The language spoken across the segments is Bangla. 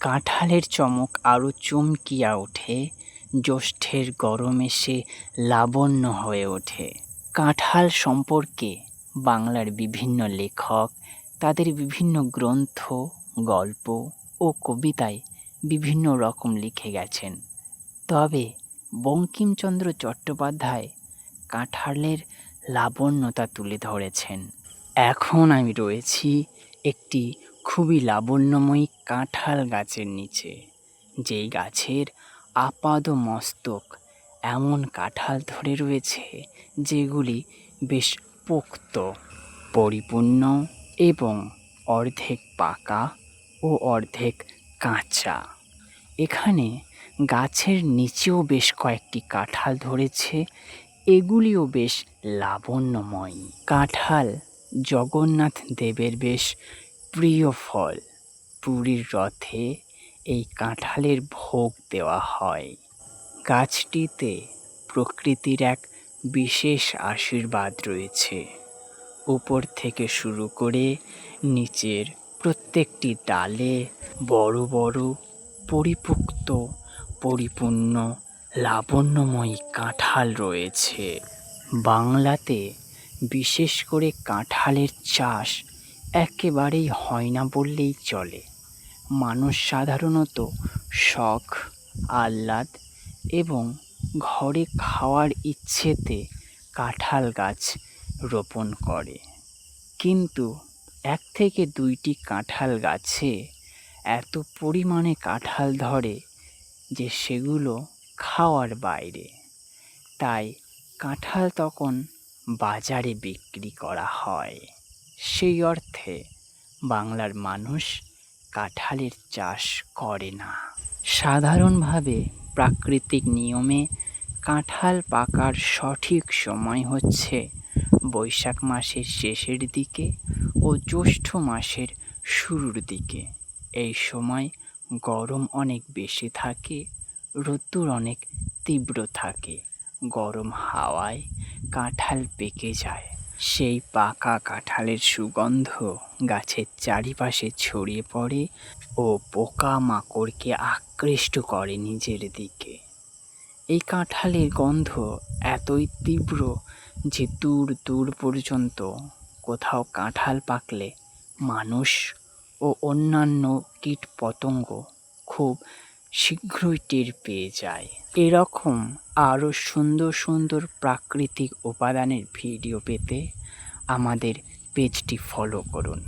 কাঁঠালের চমক আরও চমকিয়া ওঠে, জ্যৈষ্ঠের গরমে সে লাবণ্য হয়ে ওঠে। কাঁঠাল সম্পর্কে বাংলার বিভিন্ন লেখক তাদের বিভিন্ন গ্রন্থ, গল্প ও কবিতায় বিভিন্ন রকম লিখে গেছেন। তবে বঙ্কিমচন্দ্র চট্টোপাধ্যায় কাঁঠালের লাবণ্যতা তুলে ধরেছেন। এখন আমি রয়েছি একটি খুবই লাবণ্যময়ী কাঁঠাল গাছের নিচে, যেই গাছের আপাদমস্তক এমন কাঁঠাল ধরে রয়েছে যেগুলি বেশ পোক্ত, পরিপূর্ণ এবং অর্ধেক পাকা ও অর্ধেক কাঁচা। এখানে গাছের নিচেও বেশ কয়েকটি কাঁঠাল ধরেছে, এগুলিও বেশ লাবণ্যময়। কাঁঠাল জগন্নাথ দেবের বেশ প্রিয় ফল। পুরীর রথে এই কাঁঠালের ভোগ দেওয়া হয়। গাছটিতে প্রকৃতির এক বিশেষ আশীর্বাদ রয়েছে। উপর থেকে শুরু করে নিচের প্রত্যেকটি ডালে বড় বড় পরিপুক্ত, পরিপূর্ণ, লাবণ্যময়ী কাঁঠাল রয়েছে। বাংলাতে বিশেষ করে কাঁঠালের চাষ একেবারেই হয় না বললেই চলে। মানুষ সাধারণত শখ, আহ্লাদ এবং ঘরে খাওয়ার ইচ্ছেতে কাঁঠাল গাছ রোপণ করে, কিন্তু 1 থেকে 2টি কাঁঠাল গাছে এত পরিমাণে কাঁঠাল ধরে যে সেগুলো খাওয়ার বাইরে। তাই কাঁঠাল তখন বাজারে বিক্রি করা হয়। সেই অর্থে বাংলার মানুষ কাঁঠালের চাষ করে না। সাধারণভাবে প্রাকৃতিক নিয়মে কাঁঠাল পাকার সঠিক সময় হচ্ছে বৈশাখ মাসের শেষের দিকে ও জ্যৈষ্ঠ মাসের শুরুর দিকে। এই সময় গরম অনেক বেশি থাকে, রোদ্দুর অনেক তীব্র থাকে। গরম হাওয়ায় কাঁঠাল পেকে যায়। সেই পাকা কাঁঠালের সুগন্ধ গাছের চারিপাশে ছড়িয়ে পড়ে ও পোকামাকড়কে আকৃষ্ট করে নিজের দিকে। এই কাঁঠালের গন্ধ এতই তীব্র যে দূর দূর পর্যন্ত কোথাও কাঁঠাল পাকলে মানুষ ও অন্যান্য কীটপতঙ্গ খুব শীঘ্রই টের পেয়ে যায়। এরকম আরও সুন্দর সুন্দর প্রাকৃতিক উপাদানের ভিডিও পেতে আমাদের পেজটি ফলো করুন।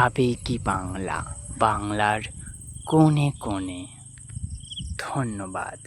আবেগী বাংলা, বাংলার কোণে কোণে। ধন্যবাদ।